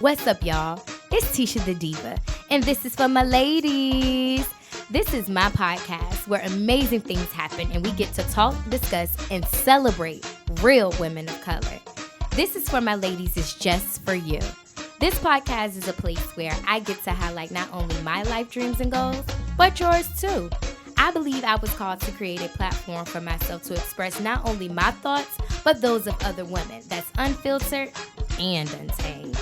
What's up, y'all? It's Ticia The Diva, and this is for my ladies. This is my podcast where amazing things happen and we get to talk, discuss, and celebrate real women of color. This is for my ladies is just for you. This podcast is a place where I get to highlight not only my life dreams and goals, but yours too. I believe I was called to create a platform for myself to express not only my thoughts, but those of other women that's unfiltered and untamed.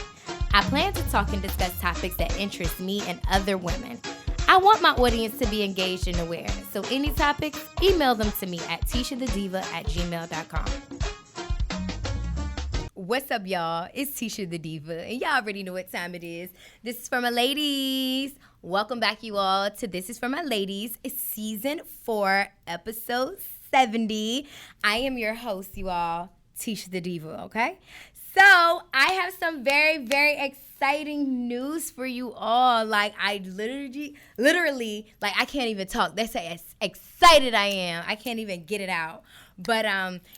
I plan to talk and discuss topics that interest me and other women. I want my audience to be engaged and aware. So any topics, email them to me at ticiathediva@gmail.com. What's up, y'all? It's Ticia The Diva, and y'all already know what time it is. This is for my ladies. Welcome back, you all, to This is for my ladies. It's season 4, episode 70. I am your host, you all, Ticia The Diva, okay? So I have some very, very exciting news for you all. Like, I literally, like, I can't even talk. That's how excited I am. I can't even get it out. But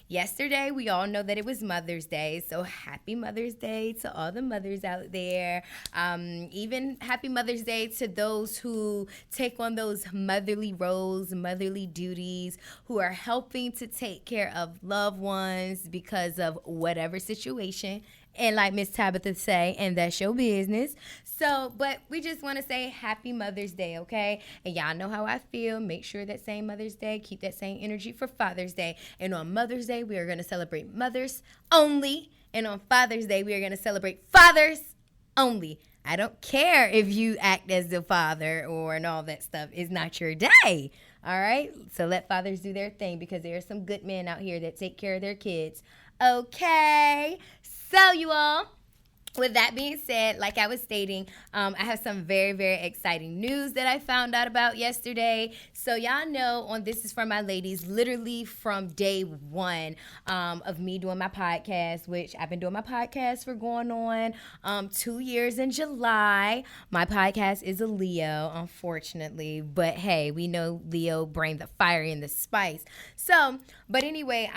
yesterday, we all know that it was Mother's Day. So happy Mother's Day to all the mothers out there. Even happy Mother's Day to those who take on those motherly roles, motherly duties, who are helping to take care of loved ones because of whatever situation. And like Miss Tabitha say, and that's your business. So, but we just want to say happy Mother's Day, okay? And y'all know how I feel. Make sure that same Mother's Day, keep that same energy for Father's Day. And on Mother's Day, we are going to celebrate mothers only. And on Father's Day, we are going to celebrate fathers only. I don't care if you act as the father and all that stuff. It's not your day, all right? So let fathers do their thing because there are some good men out here that take care of their kids, okay? So, you all, with that being said, like I was stating, I have some very, very exciting news that I found out about yesterday. So y'all know on This Is For My Ladies, literally from day one of me doing my podcast, which I've been doing my podcast for going on 2 years in July. My podcast is a Leo, unfortunately. But hey, we know Leo bring the fire and the spice. So, but anyway,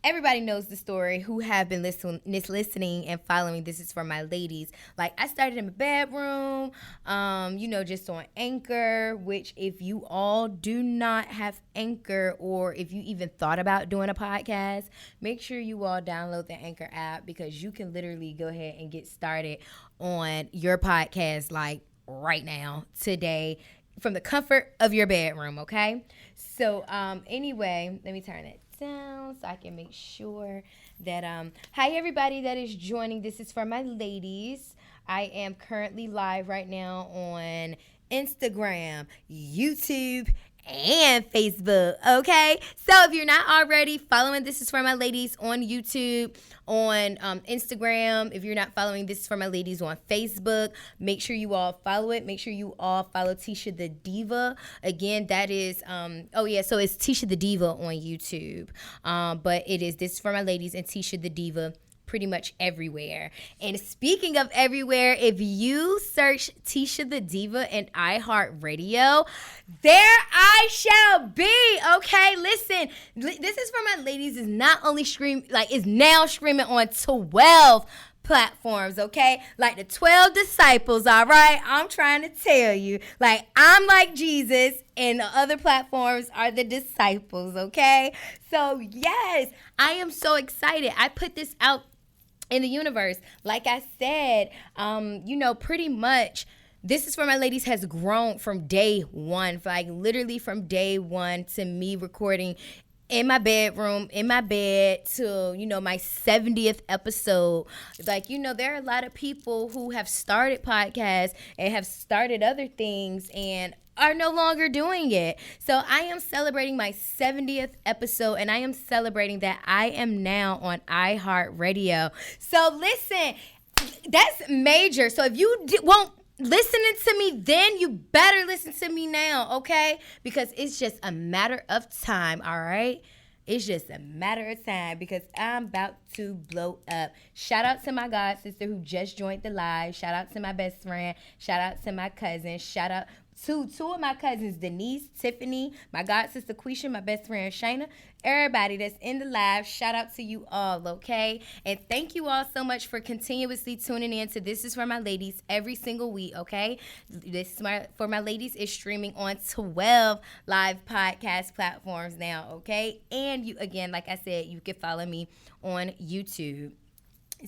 everybody knows the story who have been listening and following This Is For My Ladies. Like, I started in my bedroom, just on Anchor, which if you all do not have Anchor or if you even thought about doing a podcast, make sure you all download the Anchor app because you can literally go ahead and get started on your podcast like right now, today, from the comfort of your bedroom, okay? So, anyway, let me turn it down so I can make sure that hi everybody that is joining. This is for my ladies. I am currently live right now on Instagram, YouTube, and Facebook, okay? So if you're not already following This Is For My Ladies on YouTube, on Instagram, if you're not following This Is For My Ladies on Facebook, make sure you all follow it. Make sure you all follow Ticia The Diva. Again, that is, so it's Ticia The Diva on YouTube. But it is This Is For My Ladies and Ticia The Diva pretty much everywhere. And speaking of everywhere, if you search Ticia The Diva in iHeartRadio, there I shall be. Okay, listen, This Is For My Ladies is not only is now streaming on 12 platforms, okay? Like the 12 disciples, all right? I'm trying to tell you. Like, I'm like Jesus, and the other platforms are the disciples, okay? So, yes, I am so excited. I put this out in the universe. Like I said, pretty much This Is For My Ladies has grown from day one, like literally from day one to me recording in my bedroom, in my bed, to, my 70th episode. Like, there are a lot of people who have started podcasts and have started other things and are no longer doing it. So I am celebrating my 70th episode, and I am celebrating that I am now on iHeartRadio. So listen, that's major. So if you won't listening to me then, you better listen to me now, okay? Because it's just a matter of time, all right? It's just a matter of time because I'm about to blow up. Shout out to my god sister who just joined the live. Shout out to my best friend. Shout out to my cousin. Shout out two of my cousins, Denise, Tiffany, my god sister Quisha, my best friend Shayna, everybody that's in the live. Shout out to you all, okay? And thank you all so much for continuously tuning in to This Is For My Ladies every single week, okay? This is For My Ladies is streaming on 12 live podcast platforms now, okay? And you, again, like I said, you can follow me on YouTube.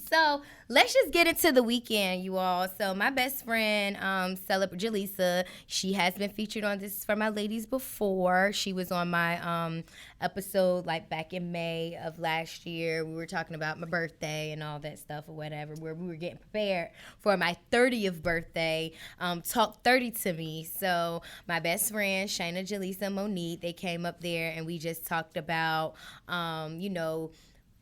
So let's just get into the weekend, you all. So my best friend, Jaleesa, she has been featured on This Is For My Ladies before. She was on my episode like back in May of last year. We were talking about my birthday and all that stuff or whatever, where we were getting prepared for my 30th birthday. Talk 30 to me. So my best friend, Shayna, Jaleesa, Monique, they came up there and we just talked about,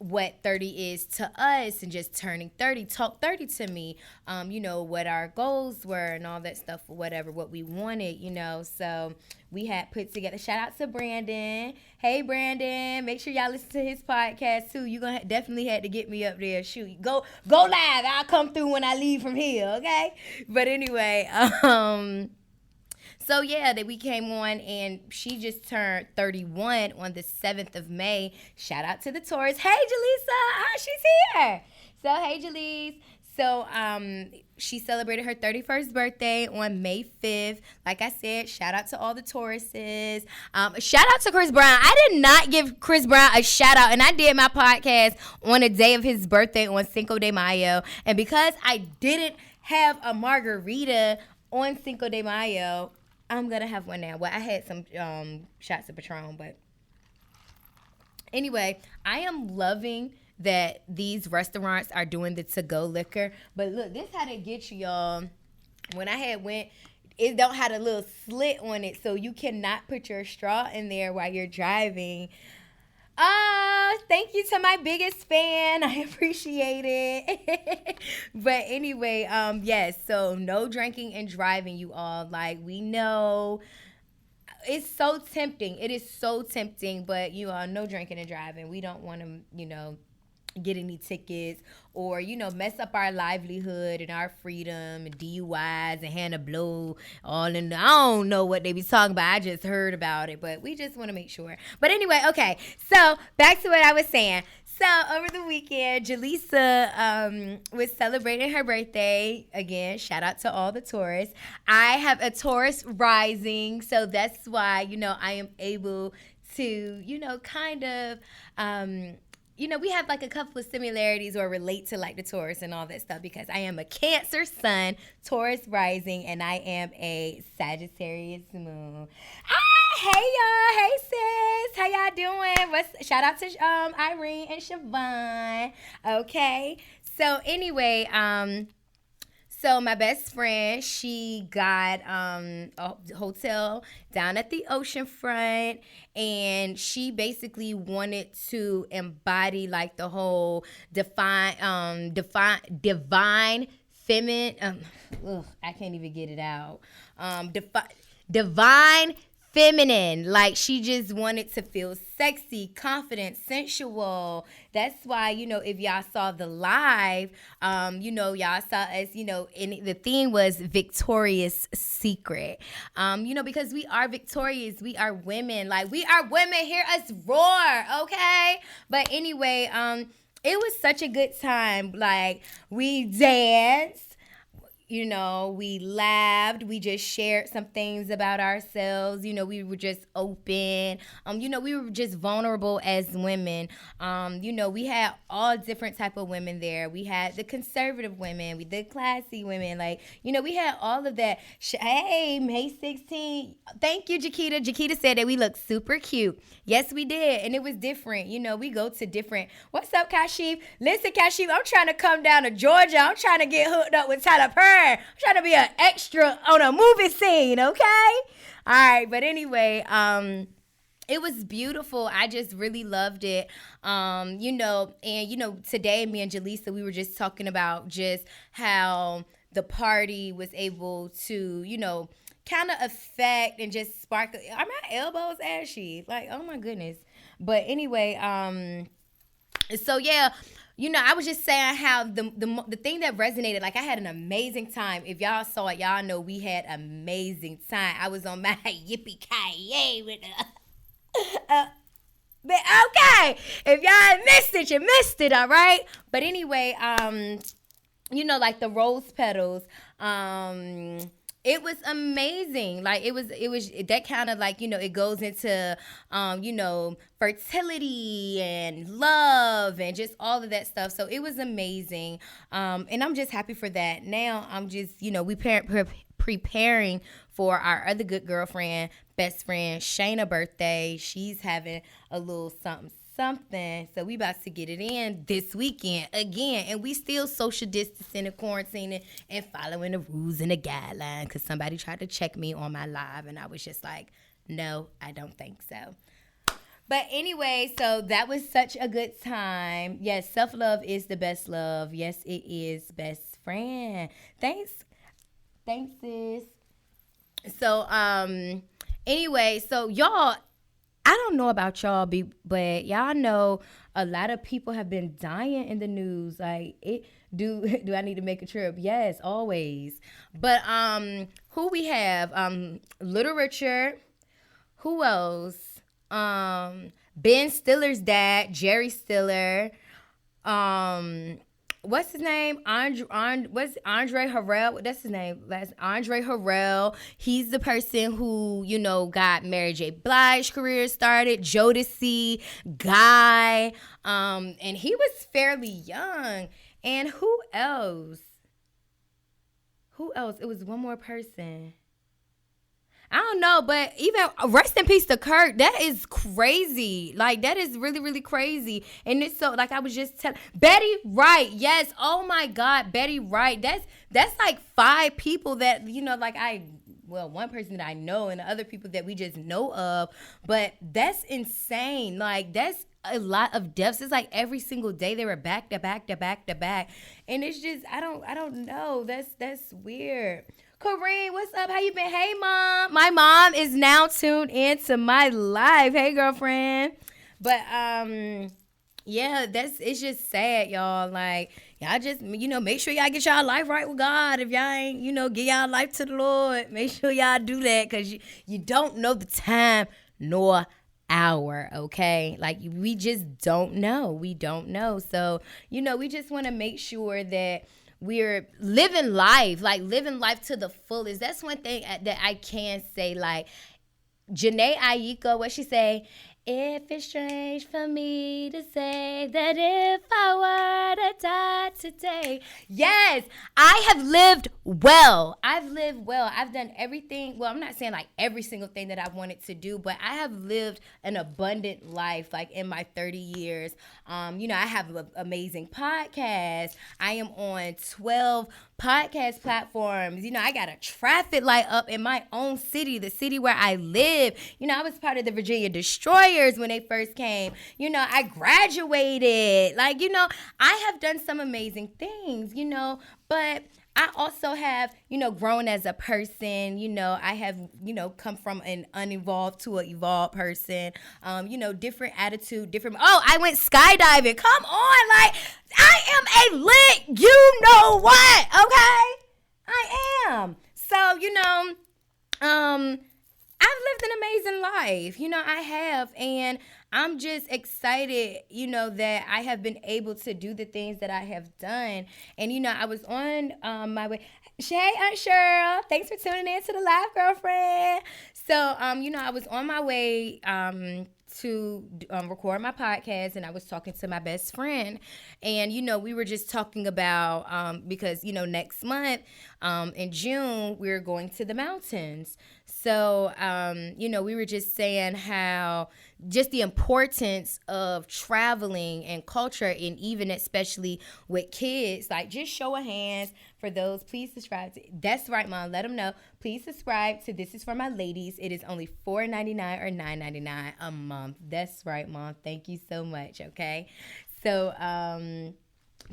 what 30 is to us and just turning 30. Talk 30 to me, what our goals were and all that stuff or whatever, what we wanted, So we had put together, shout out to Brandon. Hey, Brandon, make sure y'all listen to his podcast too. You're going to definitely had to get me up there. Shoot, go live. I'll come through when I leave from here, okay? But anyway, so yeah, that we came on and she just turned 31 on the 7th of May. Shout out to the Taurus. Hey, Jaleesa, she's here. So hey, Jalise. So she celebrated her 31st birthday on May 5th. Like I said, shout out to all the Tauruses. Shout out to Chris Brown. I did not give Chris Brown a shout out, and I did my podcast on the day of his birthday on Cinco de Mayo. And because I didn't have a margarita on Cinco de Mayo, I'm going to have one now. Well, I had some shots of Patron, but anyway, I am loving that these restaurants are doing the to-go liquor. But look, this how they get you, y'all. When I had went, it don't have a little slit on it, so you cannot put your straw in there while you're driving. Thank you to my biggest fan. I appreciate it. But anyway, yes, so no drinking and driving, you all. Like, we know it's so tempting. It is so tempting, but you all, no drinking and driving. We don't want to, get any tickets or, mess up our livelihood and our freedom and DUIs and Hannah Blow all in. I don't know what they be talking about. I just heard about it, but we just want to make sure. But anyway, okay. So back to what I was saying. So over the weekend, Jaleesa was celebrating her birthday. Again, shout out to all the Taurus. I have a Taurus rising, so that's why, I am able to, kind of, we have like a couple of similarities or relate to like the Taurus and all that stuff because I am a Cancer sun, Taurus rising, and I am a Sagittarius moon. Hey y'all, hey sis, how y'all doing? Shout out to Irene and Siobhan. Okay, so anyway, so my best friend, she got a hotel down at the ocean front, and she basically wanted to embody like the whole divine feminine. I can't even get it out. Divine feminine. Like, she just wanted to feel sexy, confident, sensual. That's why, if y'all saw the live, y'all saw us, and the theme was Victoria's Secret. Because we are victorious. We are women. Like, we are women. Hear us roar, okay? But anyway, it was such a good time. Like, we danced. We laughed. We just shared some things about ourselves. We were just open. We were just vulnerable as women. We had all different type of women there. We had the conservative women. We the classy women. Like, we had all of that. Hey, May 16th. Thank you, Jaquita. Jaquita said that we looked super cute. Yes, we did. And it was different. We go to different. What's up, Kashif? Listen, Kashif, I'm trying to come down to Georgia. I'm trying to get hooked up with Tyler Perry. I'm trying to be an extra on a movie scene, okay? All right, but anyway, it was beautiful. I just really loved it. And today me and Jaleesa, we were just talking about just how the party was able to, kind of affect and just spark. Are my elbows ashy? Like, oh my goodness. But anyway, so yeah, I was just saying how the thing that resonated, like I had an amazing time. If y'all saw it, y'all know we had amazing time. I was on my yippee-ki-yay with but okay, if y'all missed it, you missed it, all right? But anyway, like the rose petals, it was amazing. Like it was that kind of like, it goes into, fertility and love and just all of that stuff. So it was amazing. And I'm just happy for that. Now I'm just, we preparing for our other good girlfriend, best friend, Shayna's birthday. She's having a little something. So we about to get it in this weekend again. And we still social distancing and quarantining and following the rules and the guidelines, because somebody tried to check me on my live and I was just like, no, I don't think so. But anyway, so that was such a good time. Yes, self-love is the best love. Yes, it is, best friend. Thanks, sis. So, anyway, so y'all, I don't know about y'all, but y'all know a lot of people have been dying in the news. Like, do I need to make a trip? Yes, always. But who we have? Little Richard. Who else? Ben Stiller's dad, Jerry Stiller. What's his name? Andre Harrell? That's his name. That's Andre Harrell. He's the person who, got Mary J. Blige's career started. Jodeci, Guy. And he was fairly young. And who else? It was one more person. I don't know, but even rest in peace to Kurt. That is crazy. Like, that is really, really crazy. And it's so, like I was just telling, Betty Wright. Yes. Oh my God, Betty Wright. That's like 5 people that, one person that I know and the other people that we just know of. But that's insane. Like, that's a lot of deaths. It's like every single day they were back to back to back to back. And it's just, I don't know. That's weird. Corrine, what's up? How you been? Hey, Mom. My mom is now tuned into my live. Hey, girlfriend. But, yeah, it's just sad, y'all. Like, y'all just, make sure y'all get y'all life right with God. If y'all ain't, give y'all life to the Lord, make sure y'all do that, because you don't know the time nor hour, okay? Like, we just don't know. We don't know. So, we just want to make sure that we're living life to the fullest. That's one thing that I can say. Like, Janae Aiko, what she say? If it's strange for me to say that if I were to die today. Yes, I have lived well. I've done everything. Well, I'm not saying like every single thing that I wanted to do, but I have lived an abundant life, like in my 30 years. I have an amazing podcast. I am on 12 podcast platforms. I got a traffic light up in my own city, the city where I live. I was part of the Virginia Destroyers when they first came. I graduated. Like, I have done some amazing things, but I also have, grown as a person. I have, come from an uninvolved to an evolved person. Different attitude, I went skydiving. Come on. Like, I am a lit, what? Okay? I am. So, I've lived an amazing life. I have. And I'm just excited, that I have been able to do the things that I have done. And, I was on my way. Hey, Aunt Cheryl. Thanks for tuning in to the live, girlfriend. So, I was on my way to record my podcast, and I was talking to my best friend. And, we were just talking about, because, next month in June, we're going to the mountains. So, we were just saying how just the importance of traveling and culture, and even especially with kids. Like, just show of hands for those. Please subscribe. That's right, Mom. Let them know. Please subscribe to This Is For My Ladies. It is only $4.99 or $9.99 a month. That's right, Mom. Thank you so much, okay? So,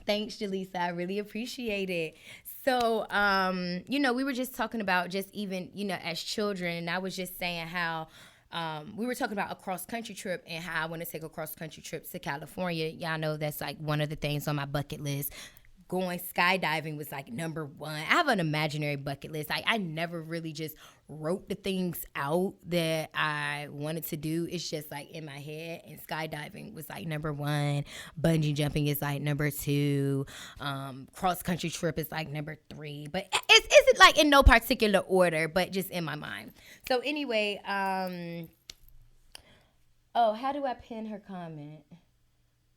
thanks, Jaleesa. I really appreciate it. So, we were just talking about just even, as children, and I was just saying how we were talking about a cross-country trip and how I want to take a cross-country trip to California. Y'all know that's like one of the things on my bucket list. Going skydiving was like number one. I have an imaginary bucket list. I never really just wrote the things out that I wanted to do. It's just like in my head. And skydiving was like number one. Bungee jumping is like number two. Cross country trip is like number three. But it's like in no particular order, but just in my mind. So anyway, how do I pin her comment?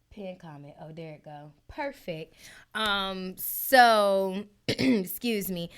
Pin comment. Oh, there it go. Perfect. So, excuse me.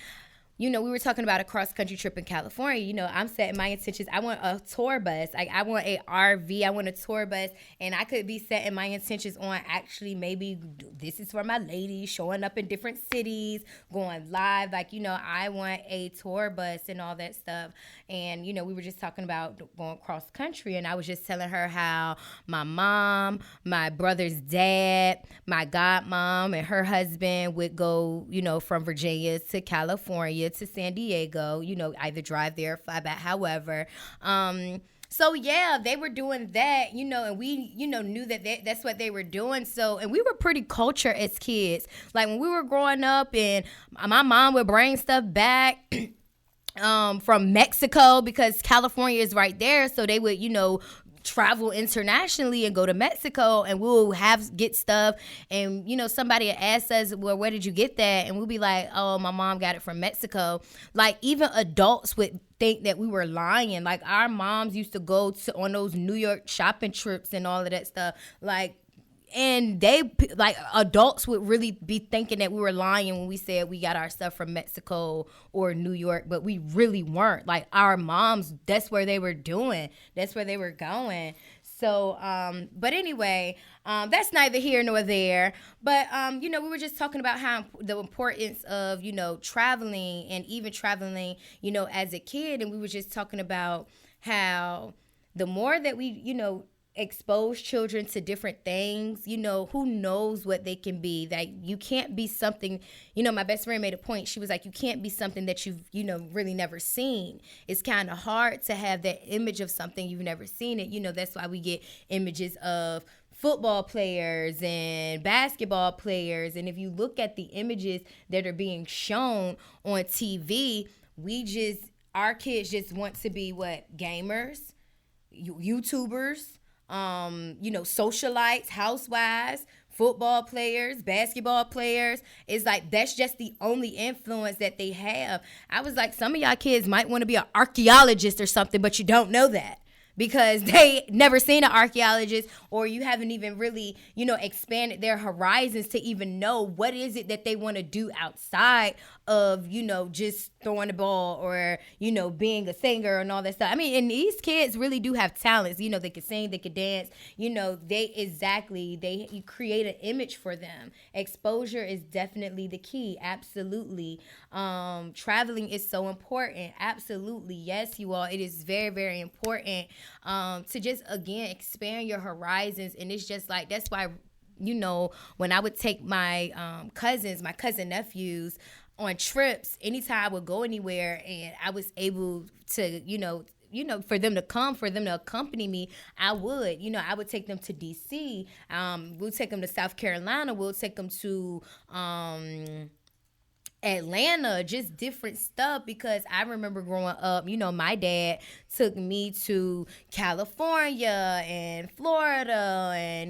We were talking about a cross-country trip in California. I'm setting my intentions. I want a tour bus. I want a RV. I want a tour bus. And I could be setting my intentions on actually maybe this is for my ladies, showing up in different cities, going live. I want a tour bus and all that stuff. And, we were just talking about going cross-country. And I was just telling her how my mom, my brother's dad, my godmom, and her husband would go, from Virginia to California to San Diego, either drive there or fly back, however. So yeah, they were doing that, and we, knew that that's what they were doing. So, and we were pretty cultured as kids. Like when we were growing up and my mom would bring stuff back from Mexico because California is right there. So they would, travel internationally and go to Mexico, and we'll get stuff, and somebody asks us, well, where did you get that? And we'll be like, oh, my mom got it from Mexico. Like even adults would think that we were lying. Like our moms used to go on those New York shopping trips and all of that stuff, and they, like, adults would really be thinking that we were lying when we said we got our stuff from Mexico or New York, but we really weren't. Like, our moms, that's where they were doing. That's where they were going. So, but anyway, that's neither here nor there. But, we were just talking about how the importance of, traveling and even traveling, as a kid. And we were just talking about how the more that we, expose children to different things, who knows what they can be. That you can't be something, my best friend made a point. She was like, you can't be something that you've, really never seen. It's kind of hard to have that image of something you've never seen it. That's why we get images of football players and basketball players. And if you look at the images that are being shown on TV, our kids just want to be what? Gamers, YouTubers, socialites, housewives, football players, basketball players. It's like that's just the only influence that they have. I was like, some of y'all kids might want to be an archaeologist or something, but you don't know that because they never seen an archaeologist, or you haven't even really, expanded their horizons to even know what is it that they want to do outside of, just throwing the ball or, being a singer and all that stuff. I mean, and these kids really do have talents. They could sing, they could dance, they create an image for them. Exposure is definitely the key. Absolutely. Traveling is so important. Absolutely. Yes, you all. It is very, very important to just, again, expand your horizons. And it's just like, that's why, when I would take my cousin nephews on trips, anytime I would go anywhere and I was able to, for them to come, for them to accompany me, I would take them to DC. We'll take them to South Carolina. We'll take them to Atlanta, just different stuff, because I remember growing up, my dad took me to California and Florida, and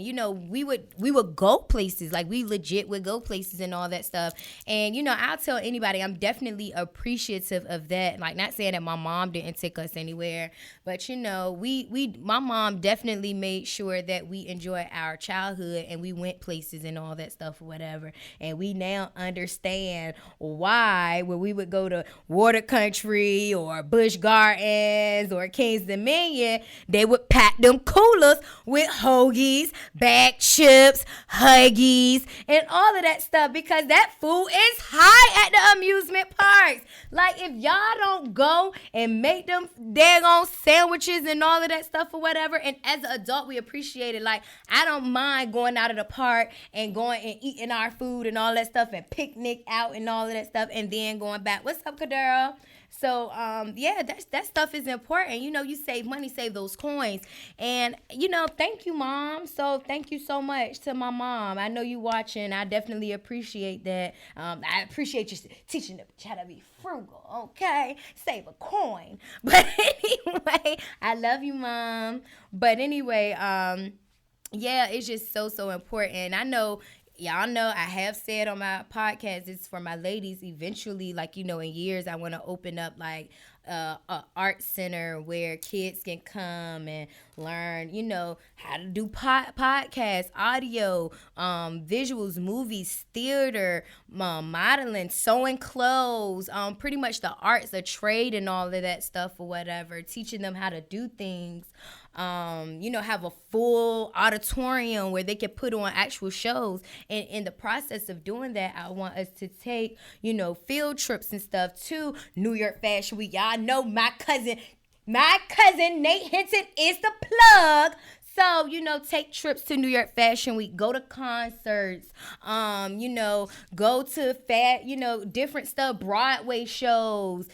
we would go places, like we legit would go places and all that stuff. And I'll tell anybody, I'm definitely appreciative of that. Like, not saying that my mom didn't take us anywhere, but my mom definitely made sure that we enjoyed our childhood and we went places and all that stuff or whatever. And we now understand why when we would go to Water Country or Busch Gardens or King's Dominion, they would pack them coolers with hoagies, bag chips, Huggies, and all of that stuff, because that food is high at the amusement parks. Like, if y'all don't go and make them daggone sandwiches and all of that stuff or whatever, and as an adult, we appreciate it. Like, I don't mind going out of the park and going and eating our food and all that stuff and picnic out and all of that stuff, and then going back. What's up, Kadera? So, yeah, that stuff is important. You save money, save those coins. And, thank you, Mom. So thank you so much to my mom. I know you watching. I definitely appreciate that. I appreciate you teaching them how to be frugal, okay? Save a coin. But anyway, I love you, Mom. But anyway, yeah, it's just so important. I know y'all know I have said on my podcast, it's for my ladies. Eventually, in years, I want to open up a art center where kids can come and learn, how to do podcasts, audio, visuals, movies, theater, modeling, sewing clothes, pretty much the arts, the trade and all of that stuff or whatever, teaching them how to do things. Have a full auditorium where they can put on actual shows. And in the process of doing that, I want us to take, field trips and stuff to New York Fashion Week. Y'all know my cousin Nate Hinton is the plug. So, take trips to New York Fashion Week, go to concerts, go to different stuff, Broadway shows,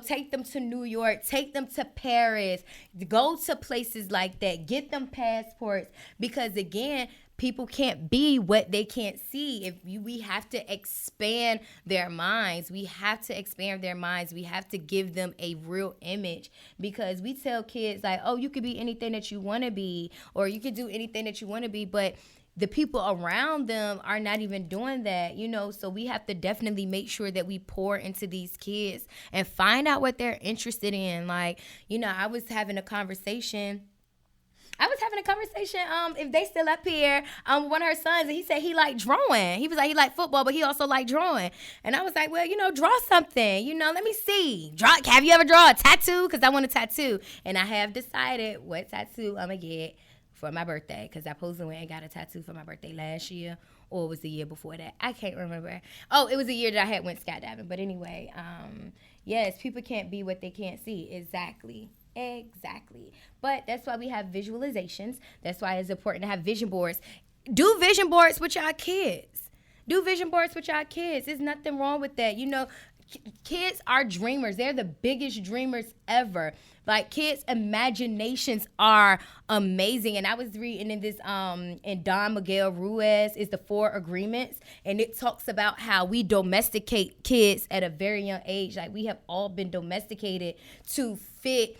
take them to New York, take them to Paris, go to places like that, get them passports, because again, people can't be what they can't see. We have to expand their minds. We have to expand their minds. We have to give them a real image, because we tell kids oh, you could be anything that you want to be, or you could do anything that you want to be, but the people around them are not even doing that, so we have to definitely make sure that we pour into these kids and find out what they're interested in. I was having a conversation, if they still up here, with one of her sons, and he said he liked drawing. He was like, he liked football, but he also liked drawing. And I was like, well, draw something, let me see. Have you ever drawn a tattoo? Because I want a tattoo. And I have decided what tattoo I'm going to get for my birthday, because I supposed to went and got a tattoo for my birthday last year, or it was the year before that. I can't remember. Oh, it was the year that I had went skydiving. But anyway, yes, people can't be what they can't see. Exactly. But that's why we have visualizations. That's why it's important to have vision boards. Do vision boards with y'all kids. There's nothing wrong with that. Kids are dreamers. They're the biggest dreamers ever. Kids' imaginations are amazing. And I was reading in this, in Don Miguel Ruiz, is the 4 Agreements. And it talks about how we domesticate kids at a very young age. We have all been domesticated to fit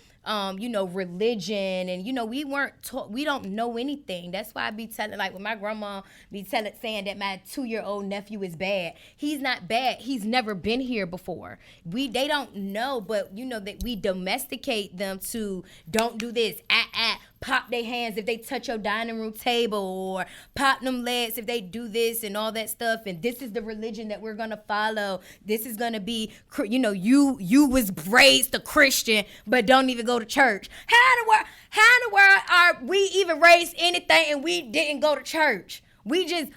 religion, and we weren't taught, we don't know anything. That's why I be telling, when my grandma be saying that my 2-year-old nephew is bad. He's not bad. He's never been here before. They don't know, but that we domesticate them to don't do this, pop their hands if they touch your dining room table, or pop them legs if they do this and all that stuff. And this is the religion that we're gonna follow. This is gonna be, you was raised a Christian, but don't even go to church. How in the world are we even raised anything and we didn't go to church? We just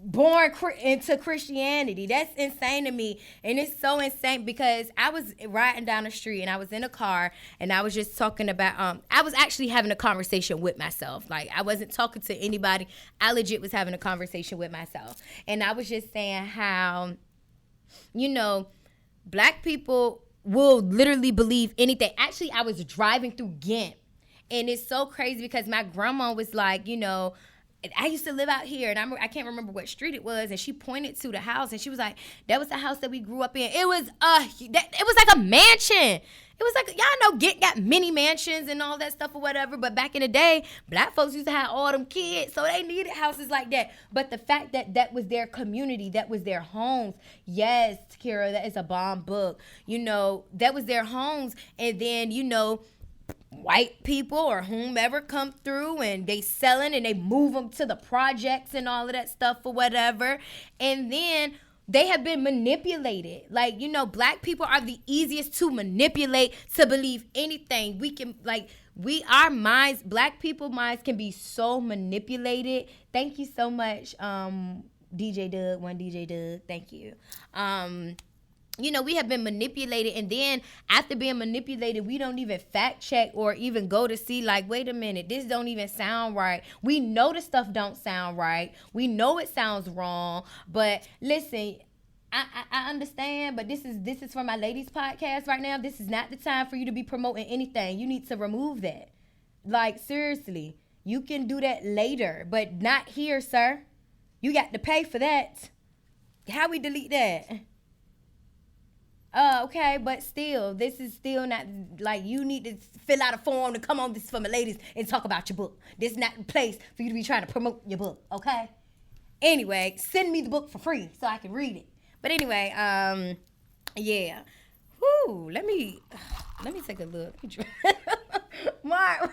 born into Christianity. That's insane to me. And it's so insane because I was riding down the street and I was in a car and I was just talking about, I was actually having a conversation with myself. I wasn't talking to anybody. I legit was having a conversation with myself. And I was just saying how, Black people will literally believe anything. Actually, I was driving through Ghent, and it's so crazy because my grandma was like, I used to live out here, and I can't remember what street it was, and she pointed to the house, and she was like, that was the house that we grew up in. It was like a mansion. It was like, y'all know, got mini mansions and all that stuff or whatever, but back in the day, Black folks used to have all them kids, so they needed houses like that. But the fact that that was their community, that was their homes, yes, Kira, that is a bomb book. That was their homes, and then, white people or whomever come through and they selling and they move them to the projects and all of that stuff or whatever. And then they have been manipulated. Black people are the easiest to manipulate to believe anything. We can, our minds, Black people minds can be so manipulated. Thank you so much, DJ Doug. Thank you. We have been manipulated, and then after being manipulated, we don't even fact check or even go to see, wait a minute, this don't even sound right. We know the stuff don't sound right. We know it sounds wrong, but listen, I understand, but this is for my ladies podcast right now. This is not the time for you to be promoting anything. You need to remove that. Like, seriously. You can do that later, but not here, sir. You got to pay for that. How we delete that? Okay, but still, this is still not, like, you need to fill out a form to come on This is for my ladies and talk about your book. This is not the place for you to be trying to promote your book, okay? Anyway, send me the book for free so I can read it. But anyway, yeah. Whoo, let me take a look. Mark.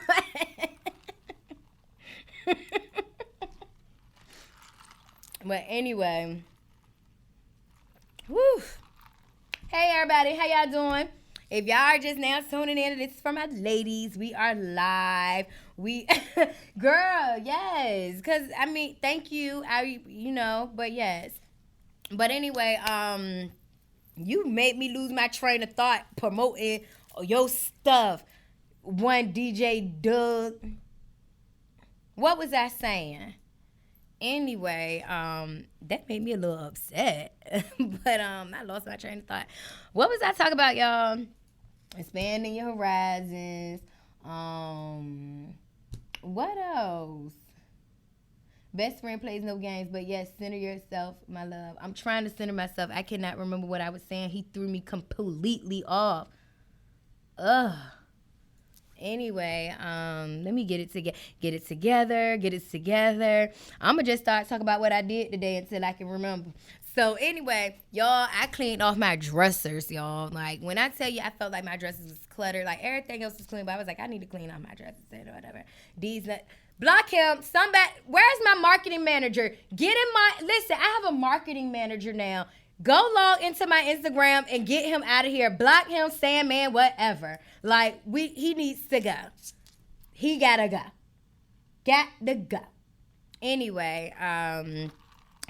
But anyway, whoo. Hey everybody, how y'all doing? If y'all are just now tuning in, this is for my ladies. We are live. Girl, yes. Cause I mean, thank you. But yes. But anyway, you made me lose my train of thought promoting your stuff. One DJ Doug. What was I saying? Anyway, that made me a little upset. But I lost my train of thought. What was I talking about, y'all? Expanding your horizons. What else? Best friend plays no games, but yes, center yourself, my love. I'm trying to center myself. I cannot remember what I was saying. He threw me completely off. Ugh. Anyway, let me get it together. I'm going to just start talking about what I did today until I can remember. So anyway, y'all, I cleaned off my dressers, y'all. Like, when I tell you I felt like my dressers was cluttered, like everything else was clean, but I was like, I need to clean off my dressers and whatever. Block him. Where's my marketing manager? Listen, I have a marketing manager now. Go log into my Instagram and get him out of here. Block him, Sandman, whatever. Like, he needs to go. He gotta go. Got to go. Anyway,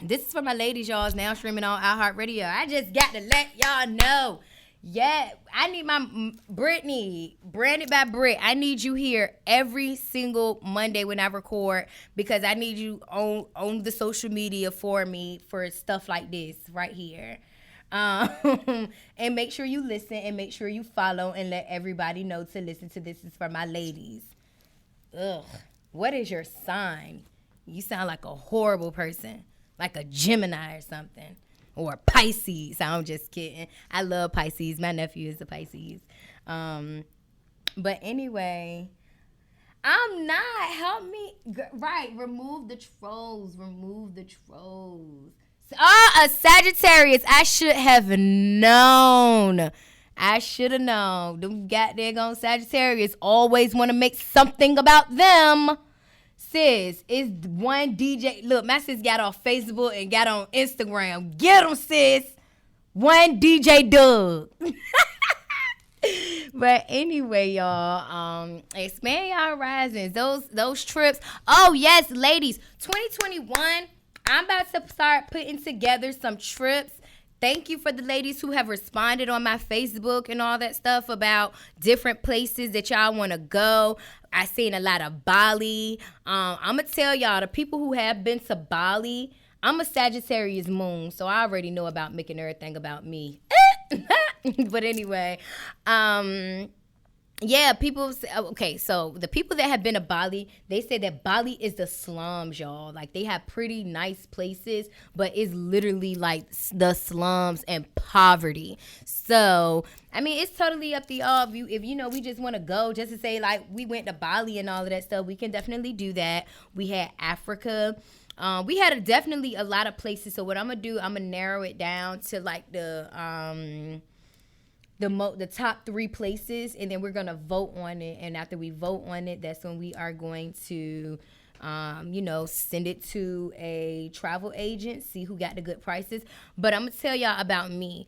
this is for my ladies, y'all. It's now streaming on iHeartRadio. I just got to let y'all know. Yeah, I need my Brittany, Branded by Britt. I need you here every single Monday when I record because I need you on the social media for me for stuff like this right here. And make sure you listen and make sure you follow and let everybody know to listen to This Is For My Ladies. Ugh, what is your sign? You sound like a horrible person, like a Gemini or something. Or Pisces. I'm just kidding. I love Pisces. My nephew is a Pisces. But anyway, I'm not. Help me. Right. Remove the trolls. A Sagittarius. I should have known. Them goddamn Sagittarius always want to make something about them. Sis, it's one DJ. Look, my sis got off Facebook and got on Instagram. Get them, sis. One DJ Doug. But anyway, y'all, expand your horizons. Those trips. Oh, yes, ladies. 2021, I'm about to start putting together some trips. Thank you for the ladies who have responded on my Facebook and all that stuff about different places that y'all want to go. I seen a lot of Bali. I'm going to tell y'all, the people who have been to Bali, I'm a Sagittarius moon, so I already know about making everything about me. But anyway, yeah, people say, okay, so the people that have been to Bali, they say that Bali is the slums, y'all. Like, they have pretty nice places, but it's literally like the slums and poverty. So, I mean, it's totally up to y'all. If you know, we just want to go just to say, like, we went to Bali and all of that stuff, we can definitely do that. We had Africa. We had definitely a lot of places. So what I'm going to do, I'm going to narrow it down to, like, the top 3 places, and then we're going to vote on it. And after we vote on it, that's when we are going to, send it to a travel agent, see who got the good prices. But I'm going to tell y'all about me.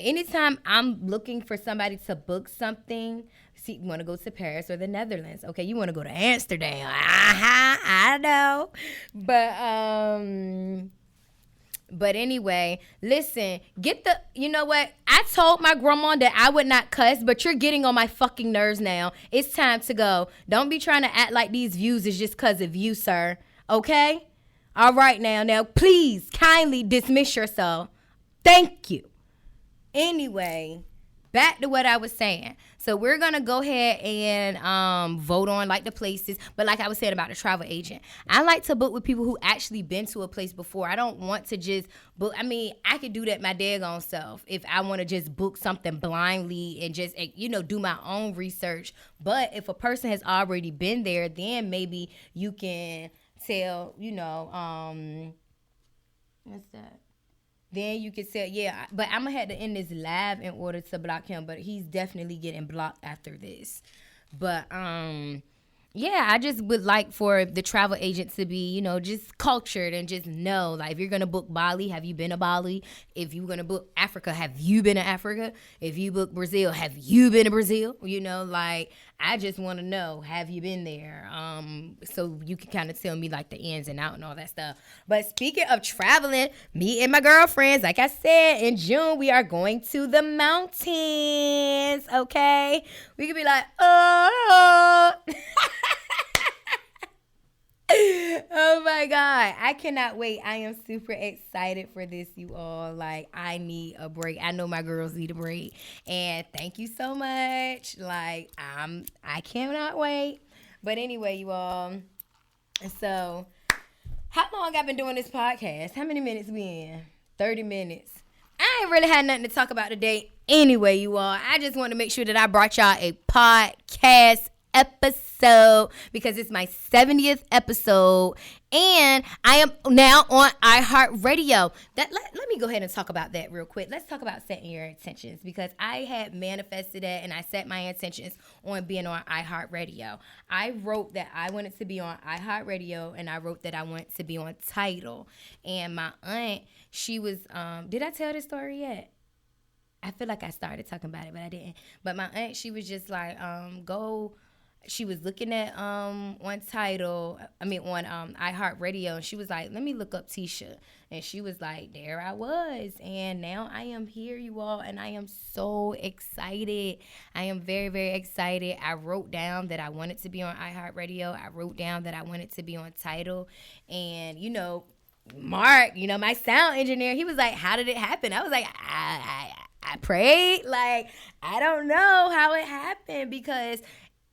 Anytime I'm looking for somebody to book something, see, you want to go to Paris or the Netherlands. Okay, you want to go to Amsterdam. I know. But anyway, listen, you know what? I told my grandma that I would not cuss, but you're getting on my fucking nerves now. It's time to go. Don't be trying to act like these views is just because of you, sir. Okay? All right now, please kindly dismiss yourself. Thank you. Anyway, back to what I was saying. So we're going to go ahead and vote on like the places. But like I was saying about the travel agent, I like to book with people who actually been to a place before. I don't want to just book. I mean, I could do that my daggone self if I want to just book something blindly and just, do my own research. But if a person has already been there, then maybe you can tell, what's that? Then you can say, yeah, but I'm going to have to end this live in order to block him. But he's definitely getting blocked after this. But, yeah, I just would like for the travel agent to be, just cultured and just know, like, if you're going to book Bali, have you been to Bali? If you're going to book Africa, have you been to Africa? If you book Brazil, have you been to Brazil? I just want to know, have you been there? So you can kind of tell me, like, the ins and out and all that stuff. But speaking of traveling, me and my girlfriends, like I said, in June, we are going to the mountains, okay? We could be like, oh. Oh my God. I cannot wait. I am super excited for this, you all. Like, I need a break. I know my girls need a break. And thank you so much. Like, I cannot wait. But anyway, you all. So, how long I've been doing this podcast? How many minutes we in? 30 minutes. I ain't really had nothing to talk about today anyway, you all. I just want to make sure that I brought y'all a podcast episode because it's my 70th episode and I am now on iHeartRadio. Let me go ahead and talk about that real quick. Let's talk about setting your intentions because I had manifested that and I set my intentions on being on iHeartRadio. I wrote that I wanted to be on iHeartRadio and I wrote that I wanted to be on Tidal. And my aunt, she was, did I tell this story yet? I feel like I started talking about it, but I didn't. But my aunt, she was just like, she was looking at on iHeartRadio, and she was like, let me look up Ticia. And she was like, there I was. And now I am here, you all, and I am so excited. I am very, very excited. I wrote down that I wanted to be on iHeartRadio. I wrote down that I wanted to be on Tidal. And, Mark, my sound engineer, he was like, how did it happen? I was like, I prayed. Like, I don't know how it happened because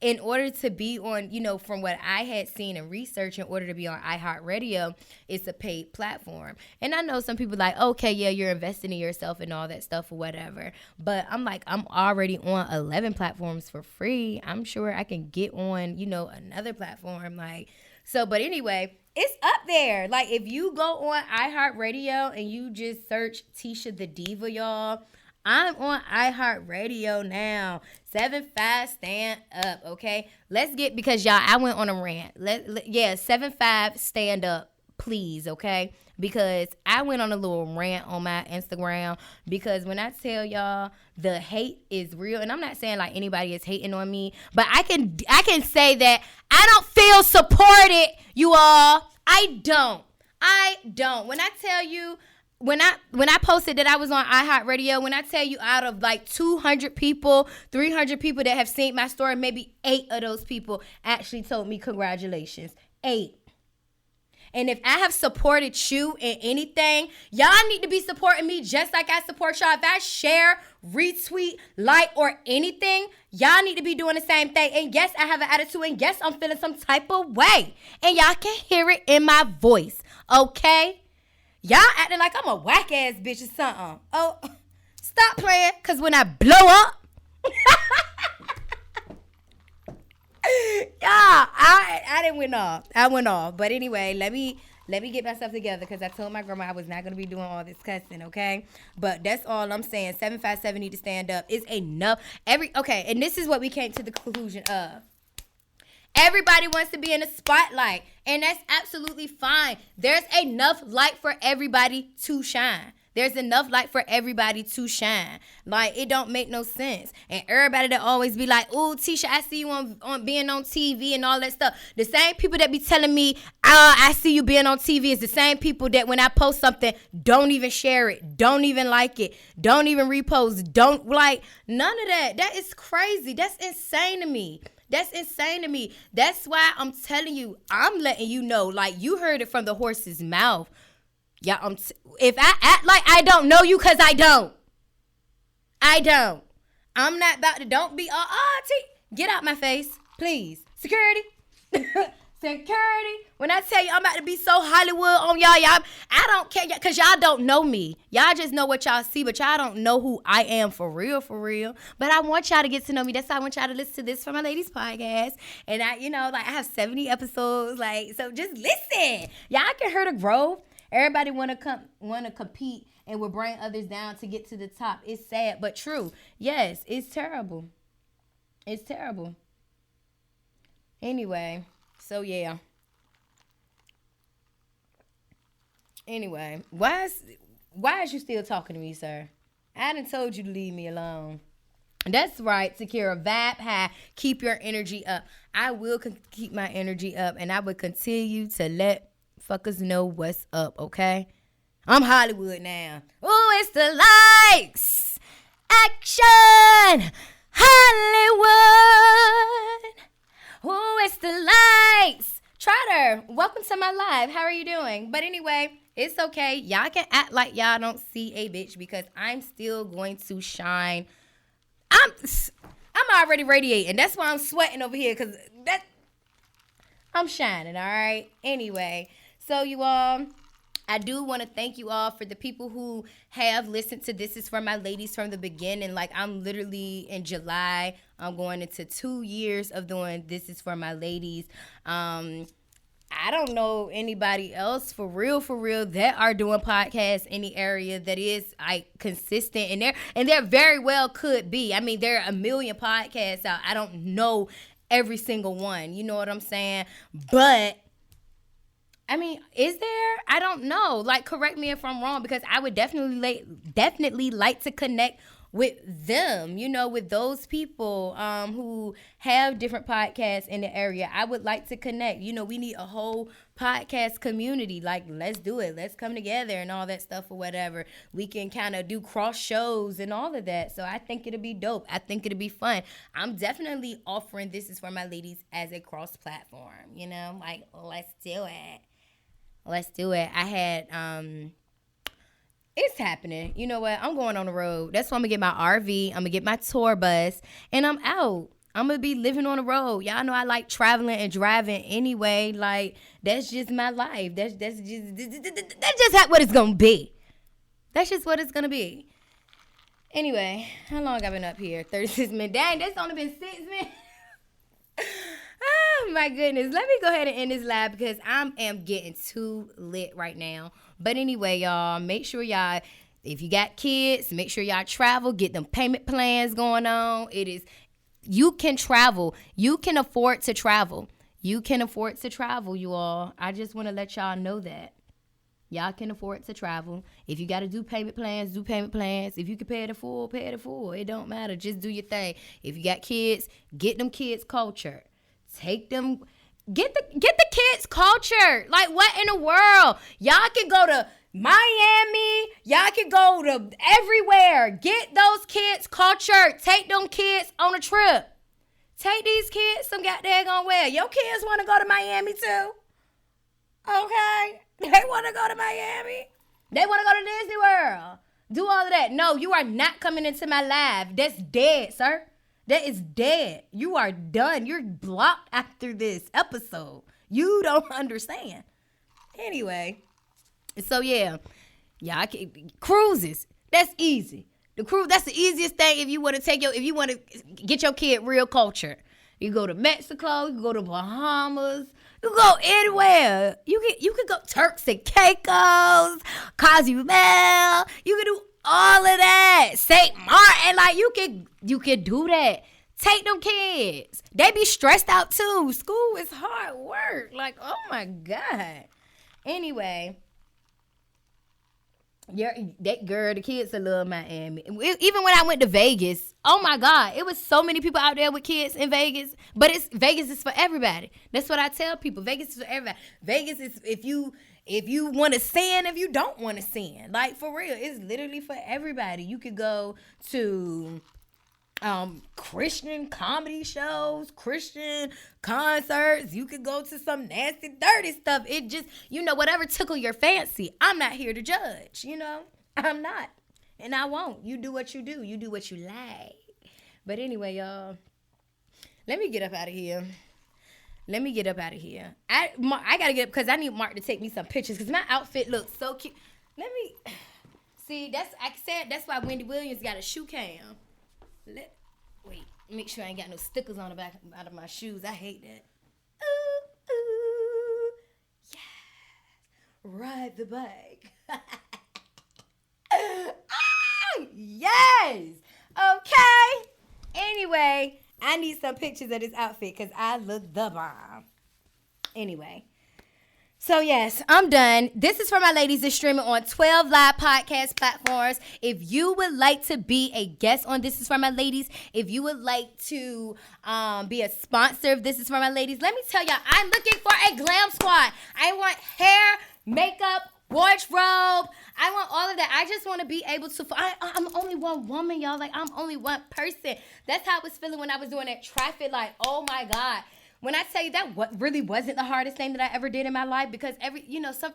in order to be on, from what I had seen and research, in order to be on iHeartRadio, it's a paid platform. And I know some people like, okay, yeah, you're investing in yourself and all that stuff or whatever. But I'm like, I'm already on 11 platforms for free. I'm sure I can get on, another platform. But anyway, it's up there. Like, if you go on iHeartRadio and you just search Ticia The Diva, y'all, I'm on iHeartRadio now. 7-5 stand up, okay? Because y'all, I went on a rant. 7-5 stand up, please, okay? Because I went on a little rant on my Instagram because when I tell y'all the hate is real, and I'm not saying like anybody is hating on me, but I can say that I don't feel supported, you all. I don't. When I tell you, when I posted that I was on iHeartRadio, when I tell you out of like 200 people, 300 people that have seen my story, maybe 8 of those people actually told me congratulations. 8. And if I have supported you in anything, y'all need to be supporting me just like I support y'all. If I share, retweet, like, or anything, y'all need to be doing the same thing. And yes, I have an attitude, and yes, I'm feeling some type of way. And y'all can hear it in my voice, okay? Y'all acting like I'm a whack-ass bitch or something. Oh, stop playing, because when I blow up, I didn't win off. I went off. But anyway, let me get myself together because I told my grandma I was not going to be doing all this cussing, okay? But that's all I'm saying. 757 need to stand up. It's enough. And this is what we came to the conclusion of. Everybody wants to be in the spotlight, and that's absolutely fine. There's enough light for everybody to shine. There's enough light for everybody to shine. Like, it don't make no sense. And everybody that always be like, "Ooh, Ticia, I see you on being on TV and all that stuff." The same people that be telling me, I see you being on TV is the same people that when I post something, don't even share it, don't even like it, don't even repost, don't like, none of that. That is crazy. That's insane to me. That's insane to me. That's why I'm telling you, I'm letting you know, like, you heard it from the horse's mouth. Yeah, if I act like I don't know you, because I don't. I'm not about to, don't be, get out my face, please. Security. Security. When I tell you I'm about to be so Hollywood on y'all, I don't care, because y'all don't know me. Y'all just know what y'all see, but y'all don't know who I am for real, for real. But I want y'all to get to know me. That's why I want y'all to listen to this from my ladies podcast. And I have 70 episodes, so just listen. Y'all can hear the growth. Everybody want to compete and will bring others down to get to the top. It's sad, but true. Yes, it's terrible. It's terrible. Anyway, so yeah. Anyway, why is you still talking to me, sir? I done told you to leave me alone. That's right, Takira. Vibe high. Keep your energy up. I will keep my energy up, and I will continue to let fuckers know what's up, okay? I'm Hollywood now. Oh, it's the likes. Action. Hollywood. Oh, it's the likes. Trotter, welcome to my live. How are you doing? But anyway, it's okay. Y'all can act like y'all don't see a bitch, because I'm still going to shine. I'm already radiating. That's why I'm sweating over here, because I'm shining, all right? Anyway, so you all, I do want to thank you all for the people who have listened to This Is For My Ladies from the beginning. I'm literally in July, I'm going into 2 years of doing This Is For My Ladies. I don't know anybody else for real that are doing podcasts in the area that is consistent, and there very well could be. I mean, there are a million podcasts out. I don't know every single one. You know what I'm saying? But I mean, is there? I don't know. Correct me if I'm wrong, because I would definitely like to connect with them, with those people who have different podcasts in the area. I would like to connect. We need a whole podcast community. Let's do it. Let's come together and all that stuff or whatever. We can kind of do cross shows and all of that. So I think it'll be dope. I think it'll be fun. I'm definitely offering This Is For My Ladies as a cross platform. Let's do it. Let's do it. I had, it's happening. You know what? I'm going on the road. That's why I'm going to get my RV. I'm going to get my tour bus, and I'm out. I'm going to be living on the road. Y'all know I like traveling and driving anyway. That's just my life. That's just what it's going to be. That's just what it's going to be. Anyway, how long I been up here? 36 minutes. Dang, that's only been 6 minutes. Oh, my goodness. Let me go ahead and end this live, because I am getting too lit right now. But anyway, y'all, make sure y'all, if you got kids, make sure y'all travel. Get them payment plans going on. You can travel. You can afford to travel. You can afford to travel, you all. I just want to let y'all know that. Y'all can afford to travel. If you got to do payment plans, do payment plans. If you can pay it full, pay it full. It don't matter. Just do your thing. If you got kids, get them kids culture. Take them, get the kids culture. What in the world? Y'all can go to Miami. Y'all can go to everywhere. Get those kids culture. Take them kids on a trip. Take these kids some goddamn where. Your kids want to go to Miami too. Okay? They want to go to Miami. They want to go to Disney World. Do all of that. No, you are not coming into my live. That's dead, sir. That is dead. You are done. You're blocked after this episode. You don't understand. Anyway, so yeah, cruises. That's easy. That's the easiest thing if you want to get your kid real culture. You go to Mexico. You go to Bahamas. You go anywhere. You can go Turks and Caicos, Cozumel. You can do all of that. St. Martin, you can do that. Take them kids. They be stressed out too. School is hard work. Oh my God. Anyway, the kids love Miami. Even when I went to Vegas, oh my God, it was so many people out there with kids in Vegas. But Vegas is for everybody. That's what I tell people. Vegas is for everybody. Vegas is if you want to sin, if you don't want to sin. For real, it's literally for everybody. You could go to Christian comedy shows, Christian concerts. You could go to some nasty, dirty stuff. It just, whatever tickle your fancy. I'm not here to judge, I'm not. And I won't. You do what you do. You do what you like. But anyway, y'all, let me get up out of here. I gotta get up because I need Mark to take me some pictures because my outfit looks so cute. Let me see. That's why Wendy Williams got a shoe cam. Wait, make sure I ain't got no stickers on the back out of my shoes. I hate that. Ooh, yes. Ride the bike. Yes. Okay. Anyway, I need some pictures of this outfit because I look the bomb. Anyway. So, yes, I'm done. This is for my ladies. It's streaming on 12 live podcast platforms. If you would like to be a guest on This Is For My Ladies, if you would like to be a sponsor of This Is For My Ladies, let me tell y'all, I'm looking for a glam squad. I want hair, makeup, wardrobe. I want all of that. I just want to be able to. I'm only one woman, y'all. Like, I'm only one person. That's how I was feeling when I was doing that traffic. Like, oh my God. When I tell you that really wasn't the hardest thing that I ever did in my life, because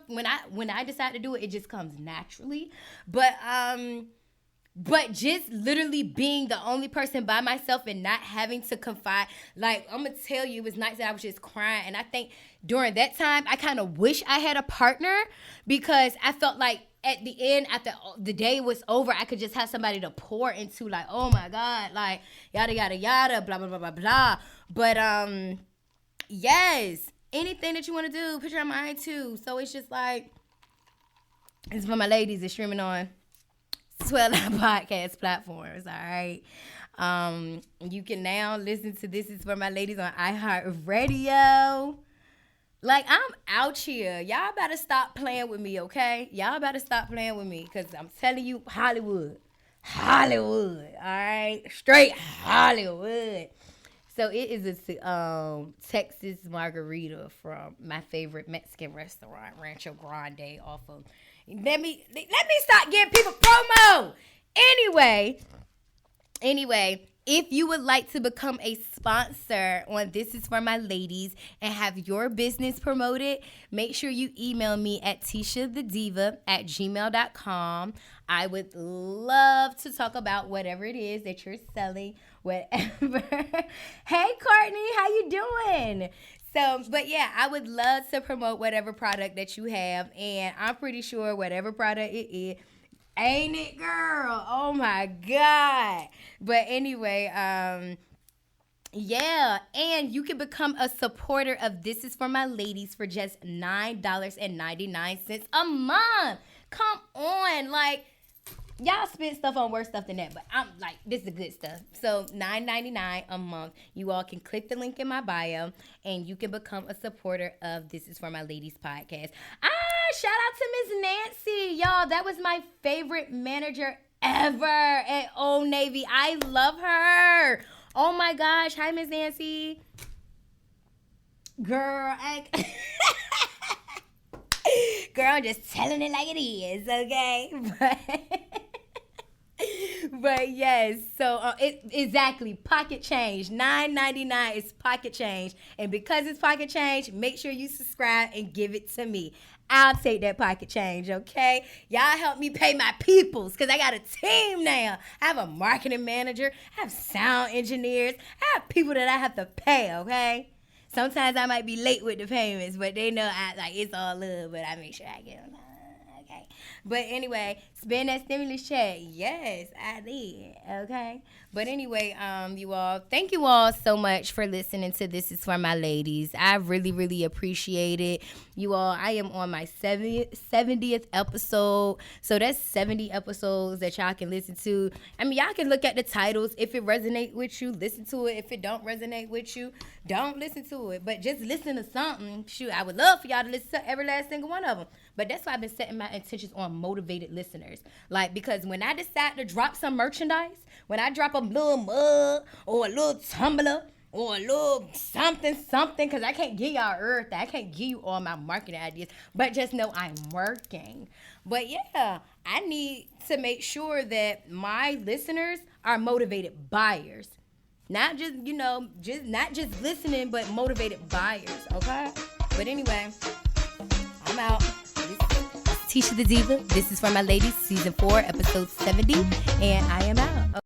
when I decide to do it, it just comes naturally. But just literally being the only person by myself and not having to confide, like, I'm gonna tell you, it was nights that I was just crying. And I think during that time, I kind of wish I had a partner because I felt like at the end, after the day was over, I could just have somebody to pour into, like, oh my God, like, yada, yada, yada, blah, blah, blah, blah, blah. But, yes, anything that you want to do, put your mind too. So it's just like, it's for my ladies. It's streaming on 12 podcast platforms, all right? You can now listen to This Is For My Ladies on iHeartRadio. Like, I'm out here. Y'all better stop playing with me, okay? Y'all better stop playing with me because I'm telling you, Hollywood, all right? Straight Hollywood. So it is a Texas margarita from my favorite Mexican restaurant, Rancho Grande, off of. Let me start giving people promo. Anyway, if you would like to become a sponsor on This Is For My Ladies and have your business promoted, make sure you email me at ticiathediva@gmail.com. I would love to talk about whatever it is that you're selling, whatever. Hey, Courtney, how you doing? So, but yeah, I would love to promote whatever product that you have, and I'm pretty sure whatever product it is, ain't it, girl? Oh my God. But anyway, yeah, and you can become a supporter of This Is For My Ladies for just $9.99 a month. Come on, like, y'all spend stuff on worse stuff than that, but I'm like, this is the good stuff. So $9.99 a month. You all can click the link in my bio, and you can become a supporter of This Is For My Ladies podcast. Shout out to Miss Nancy. Y'all, that was my favorite manager ever at Old Navy. I love her. Oh my gosh. Hi, Miss Nancy. Girl, girl, I'm just telling it like it is, okay? But yes, so exactly, pocket change. $9.99 is pocket change. And because it's pocket change, make sure you subscribe and give it to me. I'll take that pocket change, okay? Y'all help me pay my peoples because I got a team now. I have a marketing manager. I have sound engineers. I have people that I have to pay, okay? Sometimes I might be late with the payments, but they know it's all love, but I make sure I get them. Okay. But anyway, spend that stimulus check. Yes, I did. Okay. But anyway, you all, thank you all so much for listening to This Is For My Ladies. I really, really appreciate it. You all, I am on my 70th episode. So that's 70 episodes that y'all can listen to. I mean, y'all can look at the titles. If it resonates with you, listen to it. If it don't resonate with you, don't listen to it. But just listen to something. Shoot, I would love for y'all to listen to every last single one of them. But that's why I've been setting my intentions on motivated listeners. Like, because when I decide to drop some merchandise, when I drop a little mug or a little tumbler or a little something, because I can't give y'all everything. I can't give you all my marketing ideas, but just know I'm working. But yeah, I need to make sure that my listeners are motivated buyers. Not just, not just listening, but motivated buyers, okay? But anyway, I'm out. This is Ticia the Diva. This is For My Ladies, Season 4, Episode 70, and I am out.